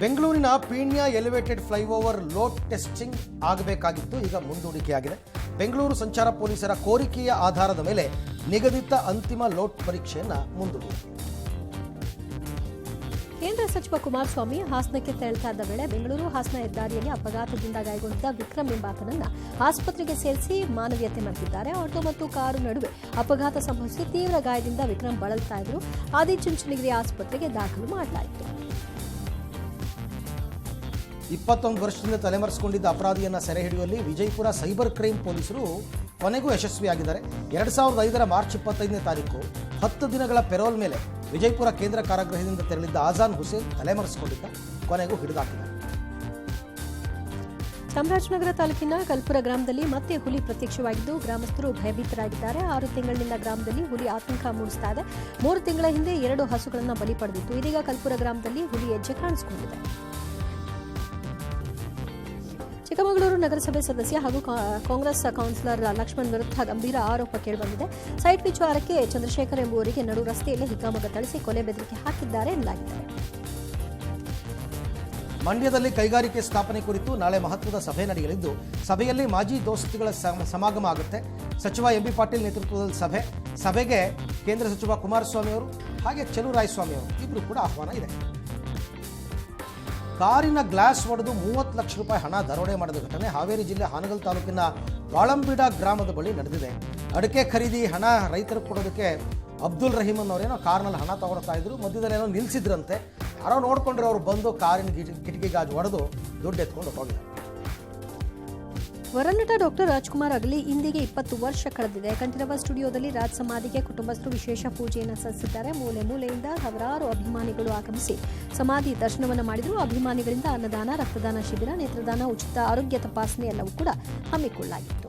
ಬೆಂಗಳೂರಿನ Peenya elevated flyover load testing ಆಗಬೇಕಾಗಿತ್ತು, ಈಗ ಮುಂದೂಡಿಕೆಯಾಗಿದೆ. ಬೆಂಗಳೂರು ಸಂಚಾರ ಪೊಲೀಸರ ಕೋರಿಕೆಯ ಆಧಾರದ ಮೇಲೆ ನಿಗದಿತ ಅಂತಿಮ ಲೋಡ್ ಪರೀಕ್ಷೆಯನ್ನು ಮುಂದೂಡಿದೆ. ಕೇಂದ್ರ ಸಚಿವ ಕುಮಾರಸ್ವಾಮಿ ಹಾಸನಕ್ಕೆ ತೆರಳುತ್ತಾ ಇದ್ದ ವೇಳೆ ಬೆಂಗಳೂರು ಹಾಸನ ಹೆದ್ದಾರಿಯಲ್ಲಿ ಅಪಘಾತದಿಂದ ಗಾಯಗೊಂಡಿದ್ದ ವಿಕ್ರಮ್ ಎಂಬಾತನನ್ನ ಆಸ್ಪತ್ರೆಗೆ ಸೇರಿಸಿ ಮಾನವೀಯತೆ ಮೆರೆದಿದ್ದಾರೆ. ಆಟೋ ಮತ್ತು ಕಾರು ನಡುವೆ ಅಪಘಾತ ಸಂಭವಿಸಿ ತೀವ್ರ ಗಾಯದಿಂದ ವಿಕ್ರಮ್ ಬಳಲ್ತಾ ಇದ್ರು. ಆದಿಚುಂಚನಗಿರಿ ಆಸ್ಪತ್ರೆಗೆ ದಾಖಲು ಮಾಡಲಾಯಿತು. 21 ವರ್ಷದಿಂದ ತಲೆಮರೆಸಿಕೊಂಡಿದ್ದ ಅಪರಾಧಿಯನ್ನು ಸೆರೆ ಹಿಡಿಯುವಲ್ಲಿ ವಿಜಯಪುರ ಸೈಬರ್ ಕ್ರೈಮ್ ಪೊಲೀಸರು ಕೊನೆಗೂ ಯಶಸ್ವಿಯಾಗಿದ್ದಾರೆ. 2005ರ ಮಾರ್ಚ್ 25ನೇ ತಾರೀಕು 10 ದಿನಗಳ ಪೆರೋಲ್ ಮೇಲೆ ವಿಜಯಪುರ ಕೇಂದ್ರ ಕಾರಾಗೃಹದಿಂದ ತೆರಳಿದ್ದ ಆಜಾನ್ ಹುಸೇನ್ ತಲೆಮರೆಸಿಕೊಂಡಿದ್ದ, ಕೊನೆಗೂ ಹಿಡಿದಾಕಿದ್ದಾರೆ. ಚಾಮರಾಜನಗರ ತಾಲೂಕಿನ ಕಲ್ಪುರ ಗ್ರಾಮದಲ್ಲಿ ಮತ್ತೆ ಹುಲಿ ಪ್ರತ್ಯಕ್ಷವಾಗಿದ್ದು ಗ್ರಾಮಸ್ಥರು ಭಯಭೀತರಾಗಿದ್ದಾರೆ. 6 ತಿಂಗಳಿನಿಂದ ಗ್ರಾಮದಲ್ಲಿ ಹುಲಿ ಆತಂಕ ಮೂಡಿಸ್ತಾ ಇದೆ. 3 ತಿಂಗಳ ಹಿಂದೆ 2 ಹಸುಗಳನ್ನು ಬಲಿ ಪಡೆದಿತ್ತು. ಇದೀಗ ಕಲ್ಪುರ ಗ್ರಾಮದಲ್ಲಿ ಹುಲಿ ಹೆಜ್ಜೆ ಕಾಣಿಸಿಕೊಂಡಿದೆ. ಚಿಕ್ಕಮಗಳೂರು ನಗರಸಭೆ ಸದಸ್ಯ ಹಾಗೂ ಕಾಂಗ್ರೆಸ್ ಕೌನ್ಸಿಲರ್ ಲಕ್ಷ್ಮಣ್ ವಿರುದ್ಧ ಗಂಭೀರ ಆರೋಪ ಕೇಳಿಬಂದಿದೆ. ಸೈಟ್ ವಿಚಾರಕ್ಕೆ ಚಂದ್ರಶೇಖರ್ ಎಂಬುವರಿಗೆ ನಡು ರಸ್ತೆಯಲ್ಲಿ ಹಿಗ್ಗಾಮುಗ್ಗ ಥಳಿಸಿ ಕೊಲೆ ಬೆದರಿಕೆ ಹಾಕಿದ್ದಾರೆ ಎನ್ನಲಾಗಿದೆ. ಮಂಡ್ಯದಲ್ಲಿ ಕೈಗಾರಿಕೆ ಸ್ಥಾಪನೆ ಕುರಿತು ನಾಳೆ ಮಹತ್ವದ ಸಭೆ ನಡೆಯಲಿದ್ದು, ಸಭೆಯಲ್ಲಿ ಮಾಜಿ ದೋಸ್ತಿಗಳ ಸಮಾಗಮ ಆಗುತ್ತೆ. ಸಚಿವ ಎಂಬಿ ಪಾಟೀಲ್ ನೇತೃತ್ವದಲ್ಲಿ ಸಭೆಗೆ ಕೇಂದ್ರ ಸಚಿವ ಕುಮಾರಸ್ವಾಮಿ ಅವರು ಹಾಗೆ ಚಲುವರಾಯಸ್ವಾಮಿ ಅವರು ಇಬ್ಬರು ಕೂಡ ಆಹ್ವಾನ ಇದೆ. ಕಾರಿನ ಗ್ಲಾಸ್ ಒಡೆದು 30 ಲಕ್ಷ ರೂಪಾಯಿ ಹಣ ದರೋಡೆ ಮಾಡಿದ ಘಟನೆ ಹಾವೇರಿ ಜಿಲ್ಲೆ ಹಾನಗಲ್ ತಾಲೂಕಿನ ಬಾಳಂಬೀಡ ಗ್ರಾಮದ ಬಳಿ ನಡೆದಿದೆ. ಅಡಿಕೆ ಖರೀದಿ ಹಣ ರೈತರಿಗೆ ಕೊಡೋದಕ್ಕೆ ಅಬ್ದುಲ್ ರಹೀಮನ್ ಅವರೇನೋ ಕಾರ್ನಲ್ಲಿ ಹಣ ತಗೊಳ್ತಾ ಇದ್ರು. ಮಧ್ಯದಲ್ಲೇನೋ ನಿಲ್ಲಿಸಿದ್ರಂತೆ. ಯಾರೋ ನೋಡ್ಕೊಂಡ್ರೆ ಅವರು ಬಂದು ಕಾರಿನ ಕಿಟಕಿ ಗಾಜು ಒಡೆದು ದುಡ್ಡು ಎತ್ಕೊಂಡು ಹೋಗಿದ್ದಾರೆ. ವರನಟ ಡಾಕ್ಟರ್ ರಾಜ್ಕುಮಾರ್ ಅಗಲಿ ಇಂದಿಗೆ 20 ವರ್ಷ ಕಳೆದಿದೆ. ಕಂಠೀರವ ಸ್ಟುಡಿಯೋದಲ್ಲಿ ರಾಜ್ ಸಮಾಧಿಗೆ ಕುಟುಂಬಸ್ಥರು ವಿಶೇಷ ಪೂಜೆಯನ್ನು ಸಲ್ಲಿಸಿದ್ದಾರೆ. ಮೂಲೆ ಮೂಲೆಯಿಂದ ಸಾವಿರಾರು ಅಭಿಮಾನಿಗಳು ಆಗಮಿಸಿ ಸಮಾಧಿ ದರ್ಶನವನ್ನು ಮಾಡಿದರು. ಅಭಿಮಾನಿಗಳಿಂದ ಅನ್ನದಾನ, ರಕ್ತದಾನ ಶಿಬಿರ, ನೇತ್ರದಾನ, ಉಚಿತ ಆರೋಗ್ಯ ತಪಾಸಣೆ ಎಲ್ಲವೂ ಕೂಡ ಹಮ್ಮಿಕೊಳ್ಳಲಾಗಿತ್ತು.